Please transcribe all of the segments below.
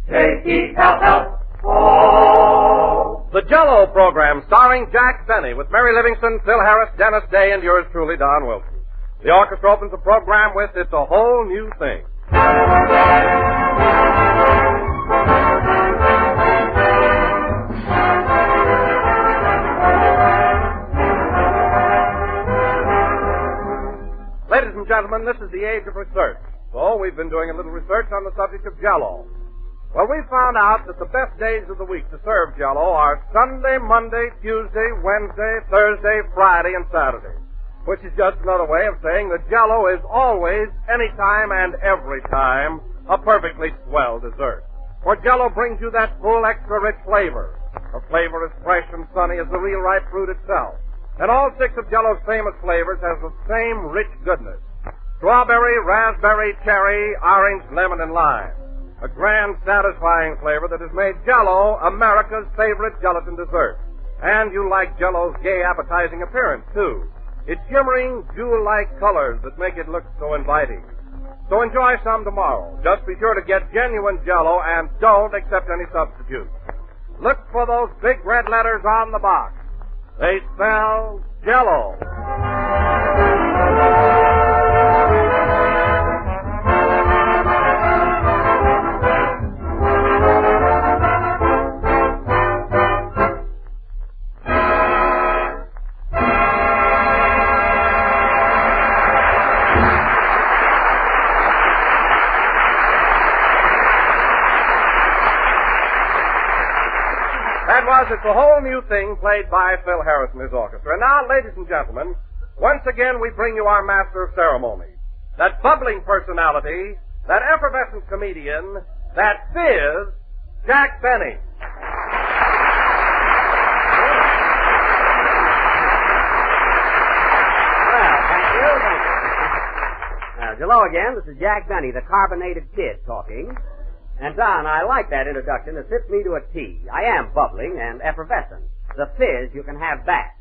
J-E-L-L-O. The Jell-O program starring Jack Benny with Mary Livingston, Phil Harris, Dennis Day, and yours truly, Don Wilson. The orchestra opens the program with It's a Whole New Thing. Ladies and gentlemen, this is the age of research. So we've been doing a little research on the subject of Jell-O. Well, we found out that the best days of the week to serve Jell-O are Sunday, Monday, Tuesday, Wednesday, Thursday, Friday, and Saturday. Which is just another way of saying that Jell-O is always, anytime, and every time, a perfectly swell dessert. For Jell-O brings you that full, extra-rich flavor. A flavor as fresh and sunny as the real ripe fruit itself. And all 6 of Jell-O's famous flavors has the same rich goodness. Strawberry, raspberry, cherry, orange, lemon, and lime. A grand, satisfying flavor that has made Jell-O America's favorite gelatin dessert. And you like Jell-O's gay, appetizing appearance, too. Its shimmering, jewel-like colors that make it look so inviting. So enjoy some tomorrow. Just be sure to get genuine Jell-O and don't accept any substitutes. Look for those big red letters on the box. They spell Jell-O. It's a whole new thing played by Phil Harris and his orchestra. And now, ladies and gentlemen, once again we bring you our master of ceremonies. That bubbling personality, that effervescent comedian, that fizz, Jack Benny. Well, thank you. Hello again. This is Jack Benny, the carbonated kid, talking. And, Don, I like that introduction. It fits me to a T. I am bubbling and effervescent. The fizz you can have back.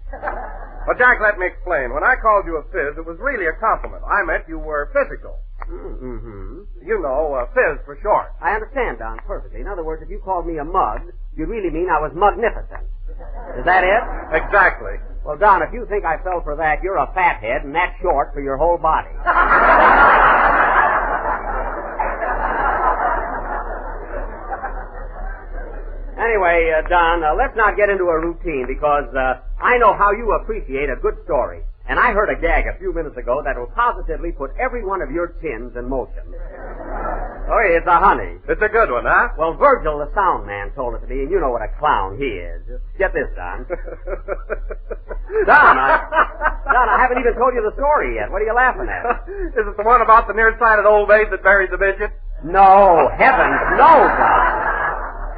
Well, Jack, let me explain. When I called you a fizz, it was really a compliment. I meant you were physical. Mm-hmm. You know, fizz for short. I understand, Don, perfectly. In other words, if you called me a mug, you'd really mean I was magnificent. Is that it? Exactly. Well, Don, if you think I fell for that, you're a fathead, and that's short for your whole body. Anyway, Don, let's not get into a routine because I know how you appreciate a good story. And I heard a gag a few minutes ago that will positively put every one of your chins in motion. Oh, it's a honey. It's a good one, huh? Well, Virgil, the sound man, told it to me, and you know what a clown he is. Get this, Don. Don, I haven't even told you the story yet. What are you laughing at? Is it the one about the nearsighted old maid that buried the midget? No, heavens, no, Don.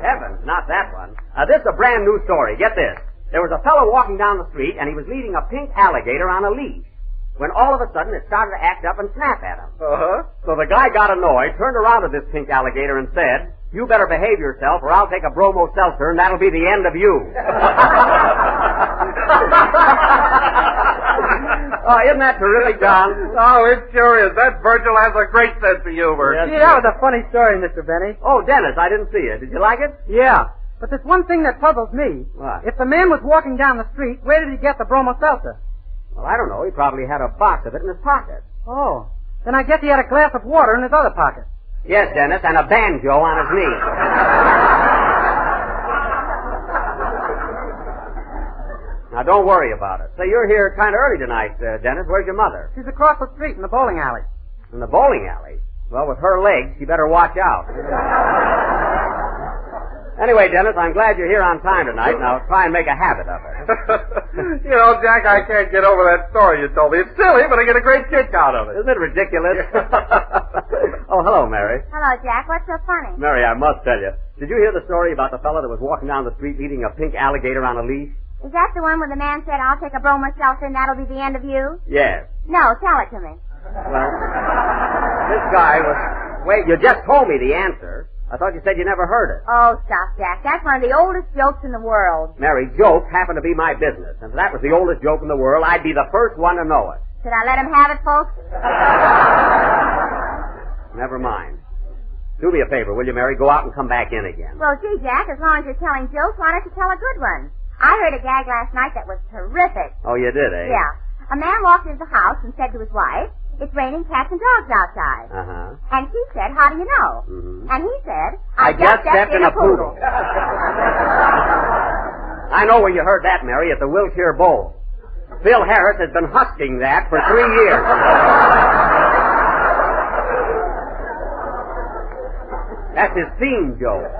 Heavens, not that one. This is a brand new story. Get this. There was a fellow walking down the street, and he was leading a pink alligator on a leash, when all of a sudden it started to act up and snap at him. Uh-huh. So the guy got annoyed, turned around to this pink alligator and said, "You better behave yourself, or I'll take a bromo seltzer, and that'll be the end of you." Isn't that terrific, Don? Oh, it sure is. That Virgil has a great sense of humor. Yes, Gee, that was a funny story, Mr. Benny. Oh, Dennis, I didn't see it. Did you like it? Yeah. But there's one thing that puzzles me. What? If the man was walking down the street, where did he get the bromo seltzer? Well, I don't know. He probably had a box of it in his pocket. Oh. Then I guess he had a glass of water in his other pocket. Yes, Dennis, and a banjo on his knee. Now, don't worry about it. Say, you're here kind of early tonight, Dennis. Where's your mother? She's across the street in the bowling alley. In the bowling alley? Well, with her legs, she better watch out. Anyway, Dennis, I'm glad you're here on time tonight. Now, try and make a habit of it. You know, Jack, I can't get over that story you told me. It's silly, but I get a great kick out of it. Isn't it ridiculous? Oh, hello, Mary. Hello, Jack. What's so funny? Mary, I must tell you. Did you hear the story about the fellow that was walking down the street leading a pink alligator on a leash? Is that the one where the man said, "I'll take a bromo seltzer and that'll be the end of you"? Yes. No, tell it to me. Well, this guy was... Wait, you just told me the answer. I thought you said you never heard it. Oh, stop, Jack. That's one of the oldest jokes in the world. Mary, jokes happen to be my business. And if that was the oldest joke in the world, I'd be the first one to know it. Should I let him have it, folks? Never mind. Do me a favor, will you, Mary? Go out and come back in again. Well, gee, Jack, as long as you're telling jokes, why don't you tell a good one? I heard a gag last night that was terrific. Oh, you did, eh? Yeah. A man walked into the house and said to his wife, "It's raining cats and dogs outside." Uh-huh. And she said, "How do you know?" Mm-hmm. And he said, I just stepped in a poodle. I know where you heard that, Mary, at the Wilshire Bowl. Phil Harris has been husking that for 3 years. That's his theme joke.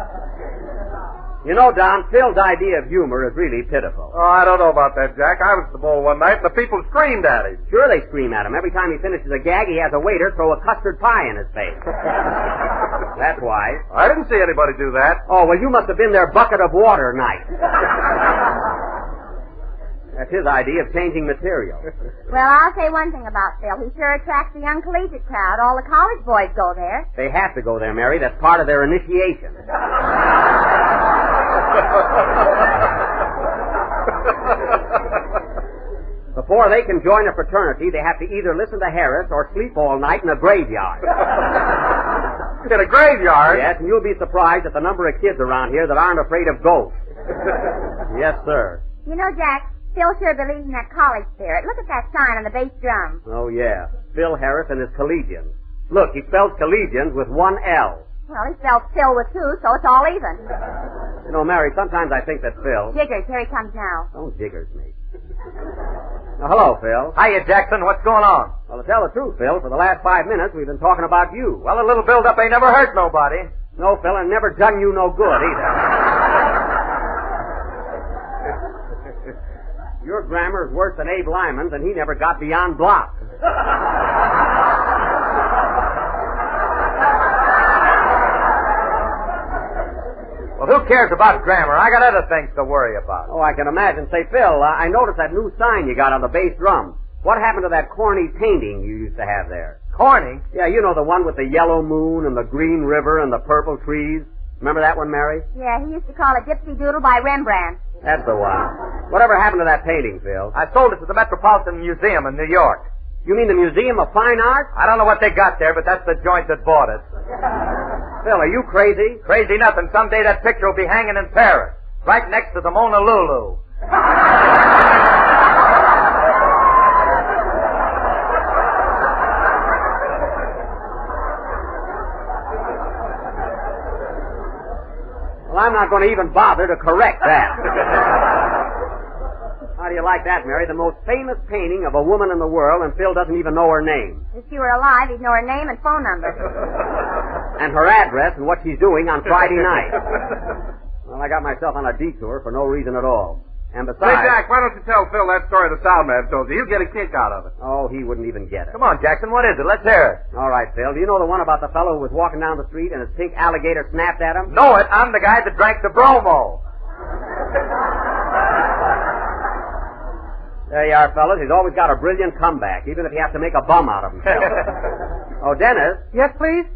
You know, Don, Phil's idea of humor is really pitiful. Oh, I don't know about that, Jack. I was at the bowl one night, and the people screamed at him. Sure they scream at him. Every time he finishes a gag, he has a waiter throw a custard pie in his face. That's why. I didn't see anybody do that. Oh, well, you must have been their bucket of water night. That's his idea of changing material. Well, I'll say one thing about Phil. He sure attracts the young collegiate crowd. All the college boys go there. They have to go there, Mary. That's part of their initiation. Before they can join a fraternity, they have to either listen to Harris or sleep all night in a graveyard. In a graveyard? Yes, and you'll be surprised at the number of kids around here that aren't afraid of ghosts. Yes, sir. You know, Jack, Phil sure believes in that college spirit. Look at that sign on the bass drum. Oh, yeah. Phil Harris and his collegians. Look, he spells collegians with one L. Well, he spelled Phil with two, so it's all even. You know, Mary, sometimes I think that Phil... Jiggers, here he comes now. Don't jiggers me. Now, hello, Phil. Hiya, Jackson. What's going on? Well, to tell the truth, Phil, for the last 5 minutes, we've been talking about you. Well, a little build-up ain't never hurt nobody. No, Phil, and never done you no good, either. Your grammar is worse than Abe Lyman's, and he never got beyond block. Well, who cares about grammar? I got other things to worry about. Oh, I can imagine. Say, Phil, I noticed that new sign you got on the bass drum. What happened to that corny painting you used to have there? Corny? Yeah, you know, the one with the yellow moon and the green river and the purple trees. Remember that one, Mary? Yeah, he used to call it Gypsy Doodle by Rembrandt. That's the one. Whatever happened to that painting, Phil? I sold it to the Metropolitan Museum in New York. You mean the Museum of Fine Art? I don't know what they got there, but that's the joint that bought it. Phil, are you crazy? Crazy nothing. Someday that picture will be hanging in Paris, right next to the Mona Lulu. Well, I'm not going to even bother to correct that. How do you like that, Mary? The most famous painting of a woman in the world, and Phil doesn't even know her name. If she were alive, he'd know her name and phone number. And her address and what she's doing on Friday night. Well, I got myself on a detour for no reason at all. And besides... Hey, Jack, why don't you tell Phil that story the soundman told you? He'll get a kick out of it. Oh, he wouldn't even get it. Come on, Jackson, what is it? Let's hear it. All right, Phil. Do you know the one about the fellow who was walking down the street and his pink alligator snapped at him? Know it. I'm the guy that drank the bromo. There you are, fellas. He's always got a brilliant comeback, even if he has to make a bum out of himself. Oh, Dennis, Yes, please?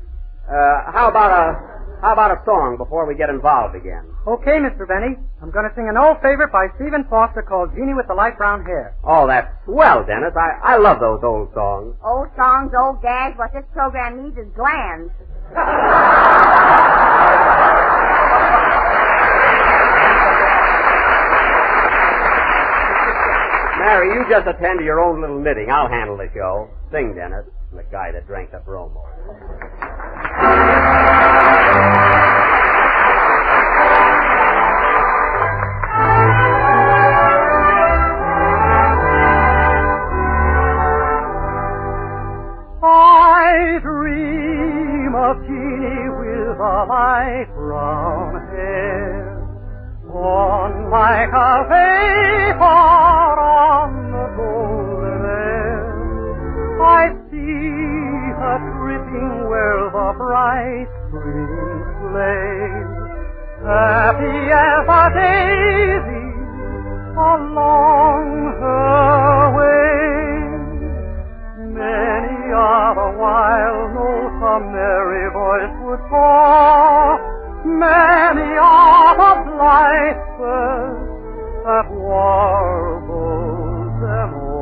how about a song before we get involved again? Okay, Mr. Benny. I'm going to sing an old favorite by Stephen Foster called Jeannie with the Light Brown Hair. Oh, that's swell, Dennis. I love those old songs. Old songs, old gags. What this program needs is glands. Mary, you just attend to your own little knitting. I'll handle the show. Sing, Dennis. The guy that drank the bromo. I dream of Jeannie with a light brown hair, on like a vapor on the golden air. I see her tripping where the bright spring flames, happy as a daisy along her way. Many are the wild notes a merry voice would call. Many are the blithe birds that warble them all.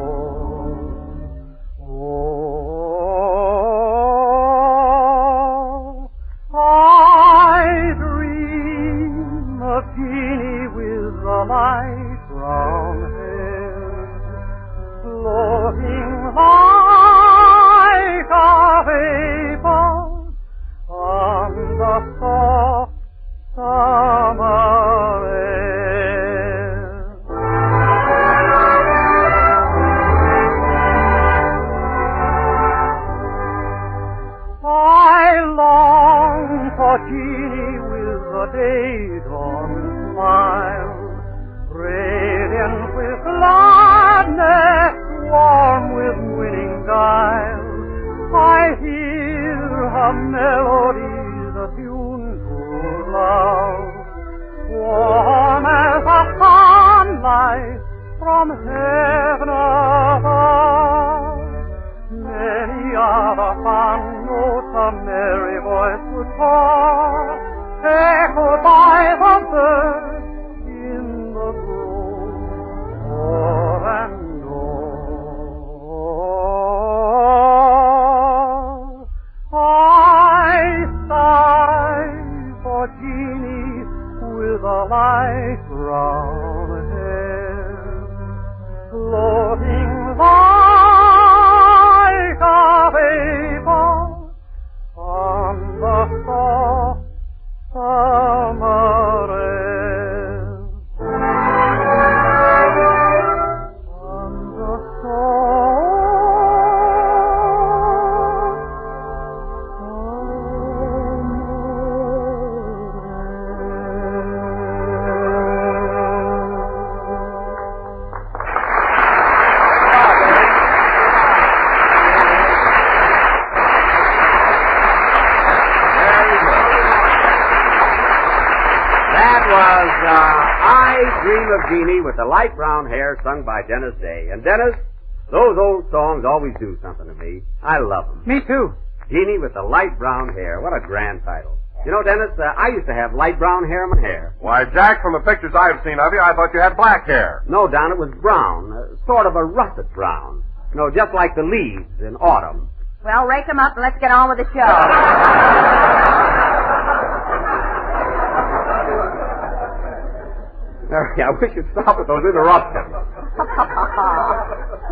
Oh, the light brown hair, floating like a vapor on the soft summer air. I long for Jeannie with a day-dawn smile, radiant with gladness, warm with winning guile. I hear her melodies attuned to love, warm as the sunlight from heaven above. Many are the fond notes a merry voice would call, echoed by the birds in the grove, o'er and o'er. I sigh for Jeannie with a light brown hair, floating like a vapor on the soft summer air. On the Dream of Jeannie with the light brown hair, sung by Dennis Day. And Dennis, those old songs always do something to me. I love them. Me too. Jeannie with the light brown hair. What a grand title. You know, Dennis, I used to have light brown hair in my hair. Why, Jack, from the pictures I've seen of you, I thought you had black hair. No, Don, it was brown. Sort of a russet brown. You know, just like the leaves in autumn. Well, rake 'em up and let's get on with the show. I wish you'd stop with those interruptions.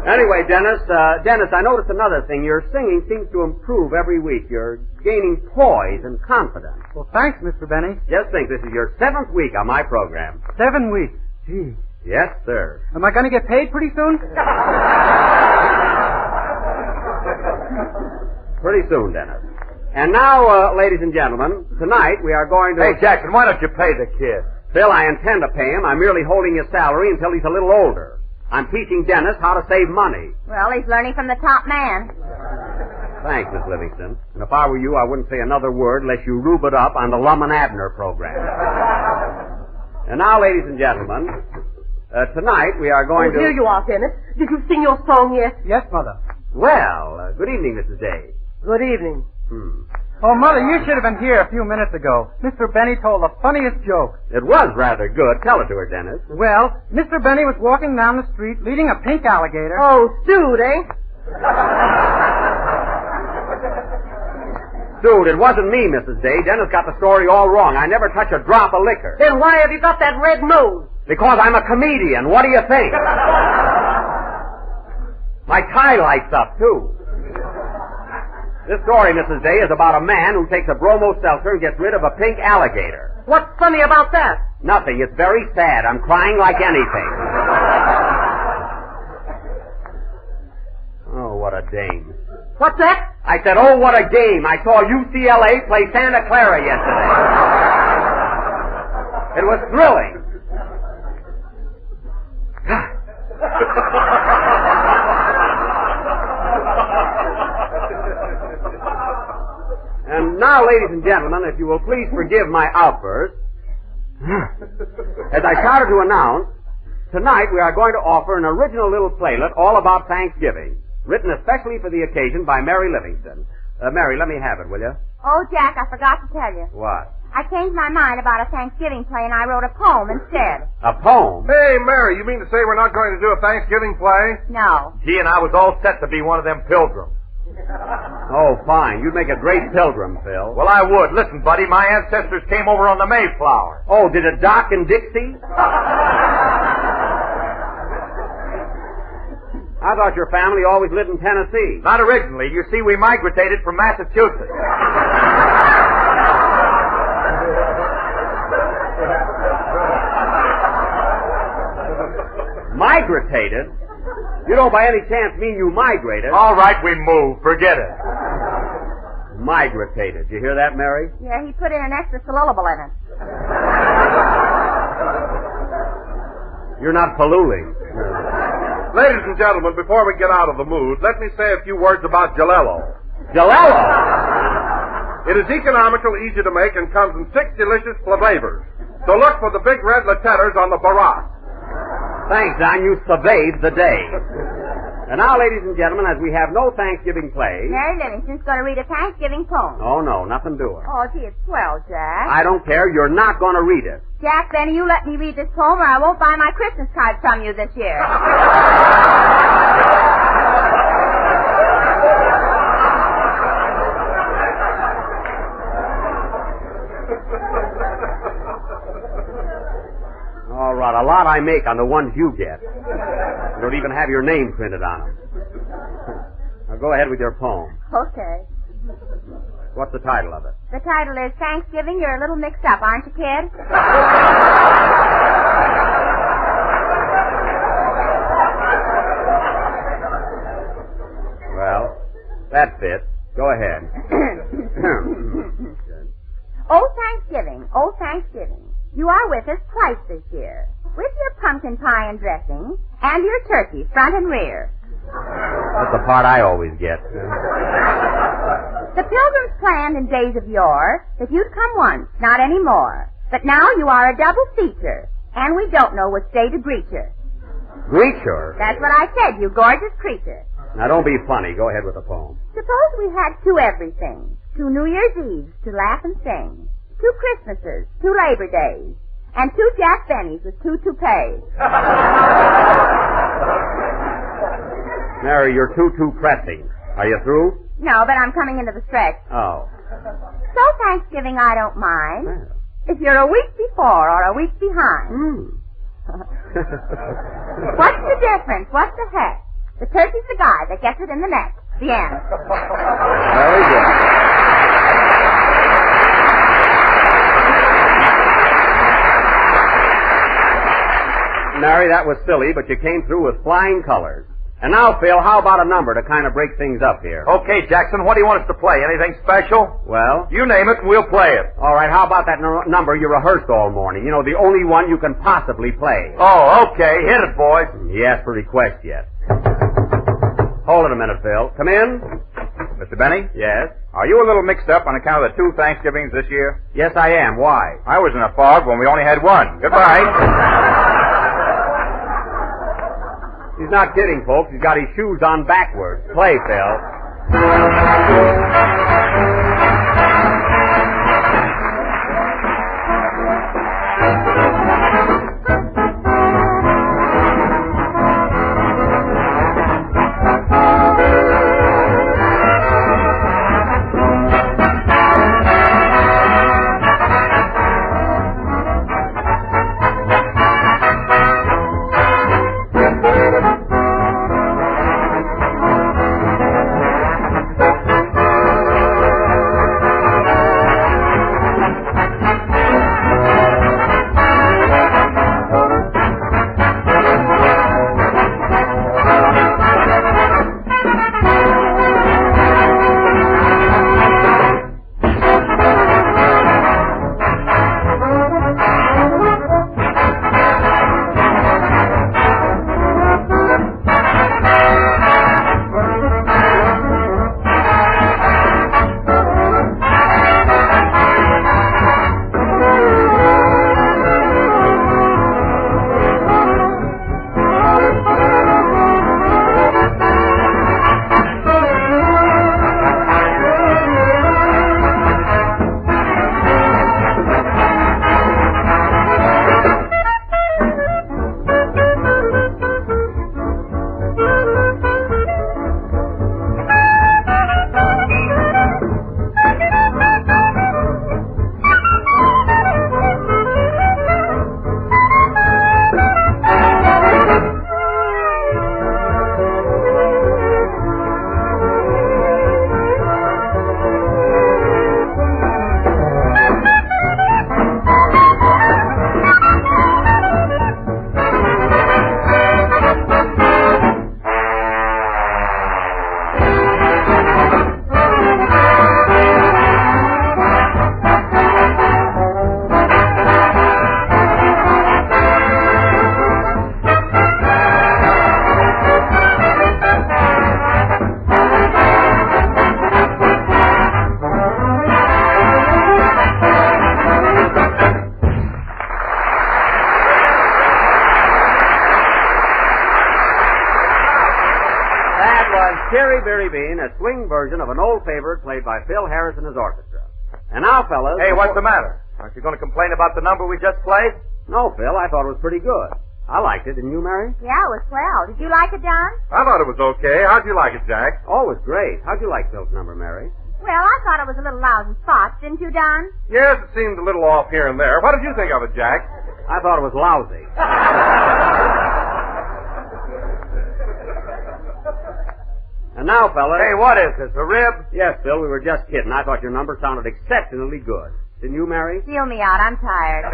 Anyway, Dennis, I noticed another thing. Your singing seems to improve every week. You're gaining poise and confidence. Well, thanks, Mr. Benny. Just think, this is your 7th week on my program. 7 weeks. Gee. Yes, sir. Am I going to get paid pretty soon? Pretty soon, Dennis. And now, ladies and gentlemen, tonight we are going to... Hey, Jackson, why don't you pay the kid? Phil, I intend to pay him. I'm merely holding his salary until he's a little older. I'm teaching Dennis how to save money. Well, he's learning from the top man. Thanks, Miss Livingston. And if I were you, I wouldn't say another word unless you rube it up on the Lum and Abner program. And now, ladies and gentlemen, tonight we are going to... Here you are, Dennis. Did you sing your song yet? Yes, Mother. Well, good evening, Mrs. Day. Good evening. Oh, Mother, you should have been here a few minutes ago. Mr. Benny told the funniest joke. It was rather good. Tell it to her, Dennis. Well, Mr. Benny was walking down the street leading a pink alligator. Oh, Dude, eh? Dude, it wasn't me, Mrs. Day. Dennis got the story all wrong. I never touch a drop of liquor. Then why have you got that red nose? Because I'm a comedian. What do you think? My tie lights up, too. This story, Mrs. Day, is about a man who takes a bromo seltzer and gets rid of a pink alligator. What's funny about that? Nothing. It's very sad. I'm crying like anything. Oh, what a dame. What's that? I said, oh, what a game. I saw UCLA play Santa Clara yesterday. It was thrilling. And now, ladies and gentlemen, if you will please forgive my outburst, as I started to announce, tonight we are going to offer an original little playlet all about Thanksgiving, written especially for the occasion by Mary Livingston. Mary, let me have it, will you? Oh, Jack, I forgot to tell you. What? I changed my mind about a Thanksgiving play and I wrote a poem instead. A poem? Hey, Mary, you mean to say we're not going to do a Thanksgiving play? No. Gee, and I was all set to be one of them pilgrims. Oh, fine. You'd make a great pilgrim, Phil. Well, I would. Listen, buddy, my ancestors came over on the Mayflower. Oh, did it dock in Dixie? I thought your family always lived in Tennessee. Not originally. You see, we migrated from Massachusetts. Migrated? You don't by any chance mean you migrated? All right, we moved. Forget it. Migrated. You hear that, Mary? Yeah, he put in an extra syllable in it. You're not palooling. Ladies and gentlemen, before we get out of the mood, let me say a few words about Jalelo. Jalelo? It is economical, easy to make, and comes in 6 delicious flavors. So look for the big red letters on the barack. Thanks, Don. You surveyed the day. And now, ladies and gentlemen, as we have no Thanksgiving play... Mary Livingston's going to read a Thanksgiving poem. Oh, no, nothing doing. Oh, gee, it's swell, Jack. I don't care. You're not going to read it. Jack, Benny, you let me read this poem or I won't buy my Christmas card from you this year. All right, a lot I make on the ones you get. You don't even have your name printed on them. Now go ahead with your poem. Okay. What's the title of it? The title is Thanksgiving. You're a little mixed up, aren't you, kid? Well, that fits. Go ahead. Oh, Thanksgiving. Oh, Thanksgiving. You are with us twice this year. With your pumpkin pie and dressing, and your turkey, front and rear. That's the part I always get. The Pilgrims planned in days of yore that you'd come once, not anymore. But now you are a double feature, and we don't know which day to greet you. Greet you? That's what I said, you gorgeous creature. Now, don't be funny. Go ahead with the poem. Suppose we had 2 everythings, 2 New Year's Eves to laugh and sing, 2 Christmases, 2 Labor Days, and 2 Jack Bennies with 2 toupees. Mary, you're too pressing. Are you through? No, but I'm coming into the stretch. Oh. So Thanksgiving I don't mind. If you're a week before or a week behind. What's the difference? What the heck? The turkey's the guy that gets it in the neck. The end. Very good. Mary, that was silly, but you came through with flying colors. And now, Phil, how about a number to kind of break things up here? Okay, Jackson, what do you want us to play? Anything special? Well? You name it and we'll play it. All right, how about that number you rehearsed all morning? You know, the only one you can possibly play. Oh, okay. Hit it, boys. He asked for request yet. Hold it a minute, Phil. Come in. Mr. Benny? Yes? Are you a little mixed up on account of the 2 Thanksgivings this year? Yes, I am. Why? I was in a fog when we only had one. Goodbye. He's not kidding, folks. He's got his shoes on backwards. Play, Phil. Cherry Berry Bean, a swing version of an old favorite played by Phil Harris and his orchestra. And now, fellas... Hey, what's the matter? Aren't you going to complain about the number we just played? No, Phil, I thought it was pretty good. I liked it, didn't you, Mary? Yeah, it was swell. Did you like it, Don? I thought it was okay. How'd you like it, Jack? Oh, it was great. How'd you like Phil's number, Mary? Well, I thought it was a little loud in spots, didn't you, Don? Yes, it seemed a little off here and there. What did you think of it, Jack? I thought it was lousy. And now, fellas... Hey, what is this, a rib? Yes, Phil, we were just kidding. I thought your number sounded exceptionally good. Didn't you, Mary? Feel me out. I'm tired.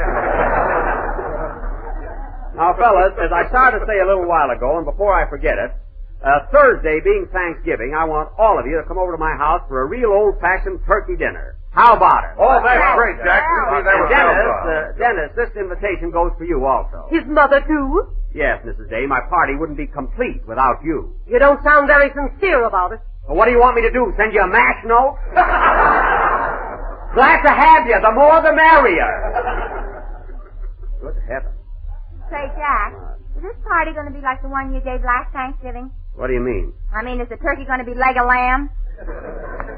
Now, fellas, as I started to say a little while ago, and before I forget it, Thursday being Thanksgiving, I want all of you to come over to my house for a real old-fashioned turkey dinner. How about it? Oh, that's great, Jack. We'll be there with Dennis, this invitation goes for you also. His mother, too? Yes, Mrs. Day, my party wouldn't be complete without you. You don't sound very sincere about it. Well, what do you want me to do, send you a mash note? Glad to have you. The more the merrier. Good heavens. Say, Jack, is this party going to be like the one you gave last Thanksgiving? What do you mean? I mean, is the turkey going to be leg of lamb?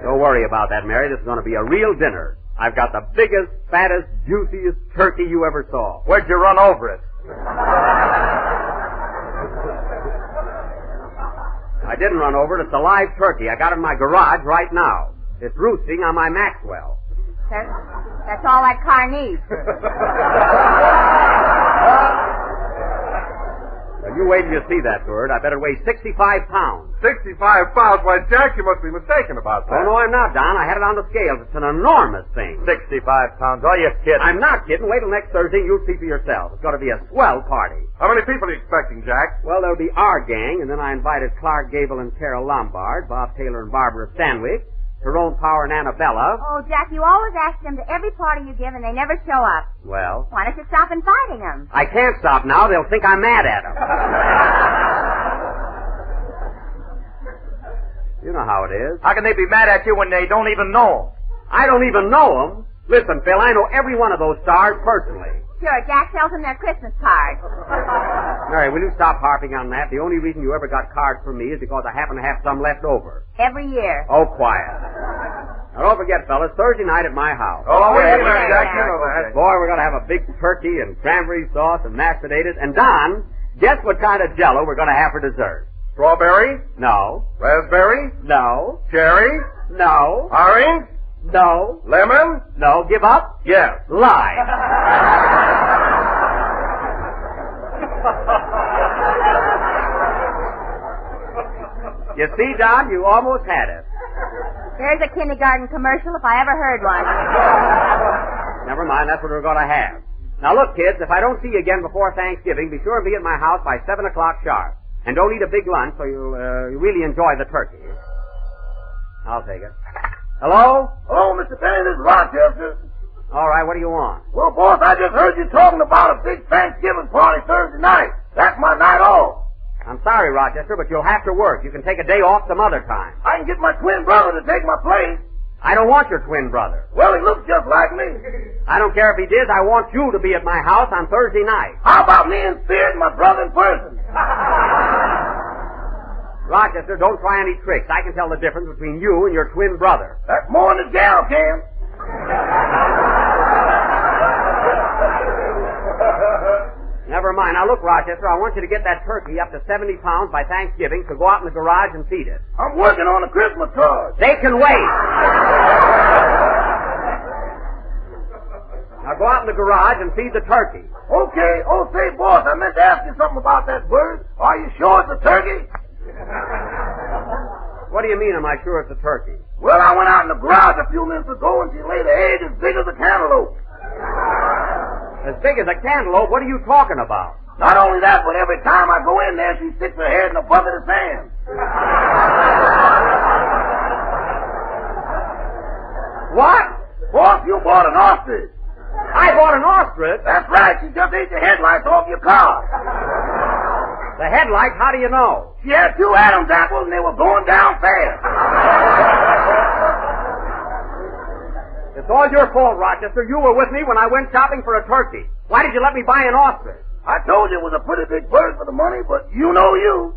Don't worry about that, Mary. This is going to be a real dinner. I've got the biggest, fattest, juiciest turkey you ever saw. Where'd you run over it? I didn't run over it. It's a live turkey. I got it in my garage right now. It's roosting on my Maxwell. That's all that car needs. Well, you wait till you see that bird. I bet it weighs 65 pounds. 65 pounds? Why, Jack, you must be mistaken about that. Oh, no, I'm not, Don. I had it on the scales. It's an enormous thing. 65 pounds. Oh, you're kidding. I'm not kidding. Wait till next Thursday and you'll see for yourself. It's going to be a swell party. How many people are you expecting, Jack? Well, there'll be our gang, and then I invited Clark Gable and Carol Lombard, Bob Taylor and Barbara Stanwyck, Tyrone Power and Annabella. Oh, Jack, you always ask them to every party you give, and they never show up. Well, Why don't you stop inviting them? I can't stop now. They'll think I'm mad at them. You know how it is. How can they be mad at you when they don't even know 'em? I don't even know them. Listen, Phil, I know every one of those stars personally. Sure, Jack sells them their Christmas cards. Mary, will you stop harping on that? The only reason you ever got cards from me is because I happen to have some left over. Every year. Oh, quiet. Now, don't forget, fellas, Thursday night at my house. Oh, wait a yeah, minute, Jack. yeah. You know that. Boy, we're going to have a big turkey and cranberry sauce and mashed potatoes. And Don, guess what kind of jello we're going to have for dessert? Strawberry? No. Raspberry? No. Cherry? No. Orange? No. Lemon? No. Give up? Yes. Lie. You see, Don, you almost had it. There's a kindergarten commercial if I ever heard one. Never mind, that's what we're going to have. Now, look, kids, if I don't see you again before Thanksgiving, be sure and be at my house by 7 o'clock sharp. And don't eat a big lunch so you really enjoy the turkey. I'll take it. Hello? Hello, Mr. Benny, this is Rochester. All right, what do you want? Well, boss, I just heard you talking about a big Thanksgiving party Thursday night. That's my night off. I'm sorry, Rochester, but you'll have to work. You can take a day off some other time. I can get my twin brother to take my place. I don't want your twin brother. Well, he looks just like me. I don't care if he did. I want you to be at my house on Thursday night. How about me in spirit and my brother in person? Rochester, don't try any tricks. I can tell the difference between you and your twin brother. That's more than the gal can. Never mind. Now, look, Rochester, I want you to get that turkey up to 70 pounds by Thanksgiving, so go out in the garage and feed it. I'm working on a Christmas card. They can wait. Now, go out in the garage and feed the turkey. Okay. Oh, say, boss, I meant to ask you something about that bird. Are you sure it's a turkey? What do you mean, am I sure it's a turkey? Well, I went out in the garage a few minutes ago and she laid an egg as big as a cantaloupe. As big as a cantaloupe? What are you talking about? Not only that, but every time I go in there, she sticks her head in a bucket of sand. What? Boss, you bought an ostrich. I bought an ostrich? That's right. She just ate the headlights off your car. The headlights? How do you know? She had 2 Adam's apples and they were going down fast. It's all your fault, Rochester. You were with me when I went shopping for a turkey. Why did you let me buy an ostrich? I told you it was a pretty big bird for the money, but you know you.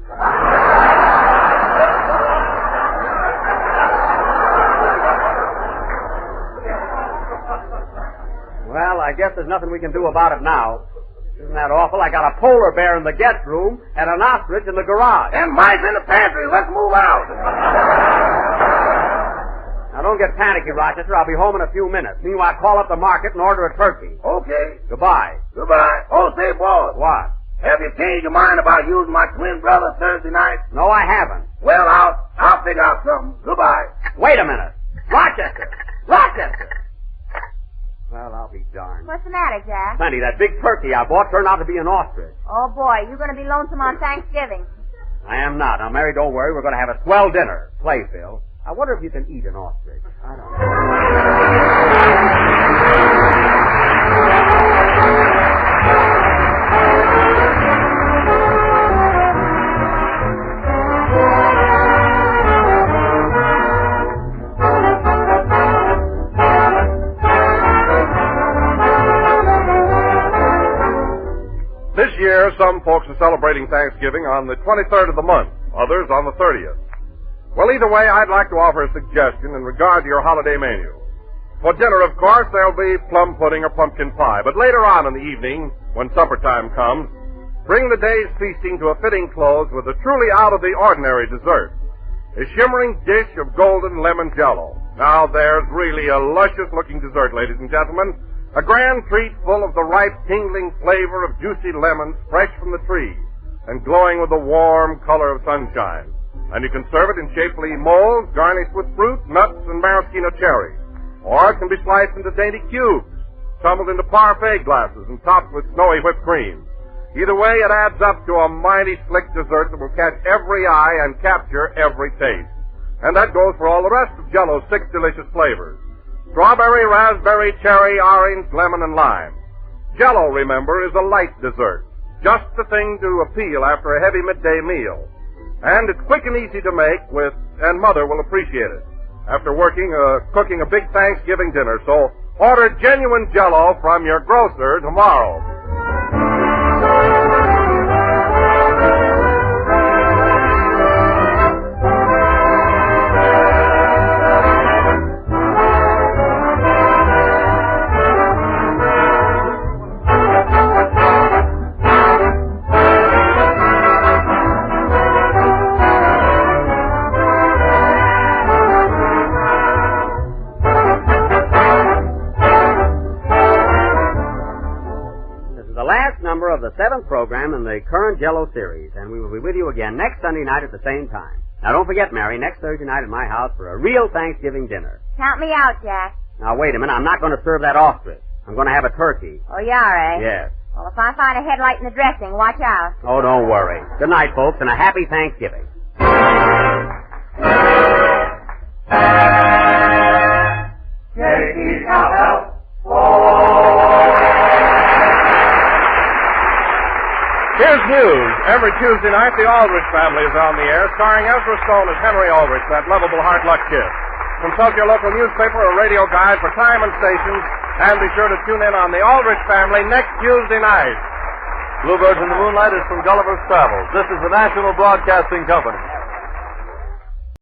Well, I guess there's nothing we can do about it now. Isn't that awful? I got a polar bear in the guest room and an ostrich in the garage. And mice in the pantry. Let's move out. Now, don't get panicky, Rochester. I'll be home in a few minutes. Meanwhile, call up the market and order a turkey. Okay. Goodbye. Goodbye. Oh, say, boss. What? Have you changed your mind about using my twin brother Thursday night? No, I haven't. Well, I'll figure out something. Goodbye. Wait a minute. Rochester! Rochester! Well, I'll be darned. What's the matter, Jack? Sandy, that big turkey I bought turned out to be an ostrich. Oh, boy, you're going to be lonesome on Thanksgiving. I am not. Now, Mary, don't worry. We're going to have a swell dinner. Play, Phil. I wonder if you can eat an ostrich. I don't This year, some folks are celebrating Thanksgiving on the 23rd of the month, others on the 30th. Well, either way, I'd like to offer a suggestion in regard to your holiday menu. For dinner, of course, there'll be plum pudding or pumpkin pie, but later on in the evening, when supper time comes, bring the day's feasting to a fitting close with a truly out-of-the-ordinary dessert, a shimmering dish of golden lemon jello. Now, there's really a luscious-looking dessert, ladies and gentlemen, a grand treat full of the ripe, tingling flavor of juicy lemons fresh from the tree and glowing with the warm color of sunshine. And you can serve it in shapely molds, garnished with fruit, nuts, and maraschino cherries. Or it can be sliced into dainty cubes, tumbled into parfait glasses, and topped with snowy whipped cream. Either way, it adds up to a mighty slick dessert that will catch every eye and capture every taste. And that goes for all the rest of Jell-O's 6 delicious flavors. Strawberry, raspberry, cherry, orange, lemon, and lime. Jell-O, remember, is a light dessert. Just the thing to appeal after a heavy midday meal. And it's quick and easy to make and Mother will appreciate it after cooking a big Thanksgiving dinner. So order genuine Jell-O from your grocer tomorrow. Of the 7th program in the current Jell-O series, and we will be with you again next Sunday night at the same time. Now, don't forget, Mary, next Thursday night at my house for a real Thanksgiving dinner. Count me out, Jack. Now, wait a minute. I'm not going to serve that ostrich. I'm going to have a turkey. Oh, you are, eh? Yes. Well, if I find a headlight in the dressing, watch out. Oh, don't worry. Good night, folks, and a happy Thanksgiving. Here's news. Every Tuesday night, the Aldrich family is on the air, starring Ezra Stone as Henry Aldrich, that lovable hard luck kid. Consult your local newspaper or radio guide for time and stations, and be sure to tune in on the Aldrich family next Tuesday night. Bluebirds in the Moonlight is from Gulliver's Travels. This is the National Broadcasting Company.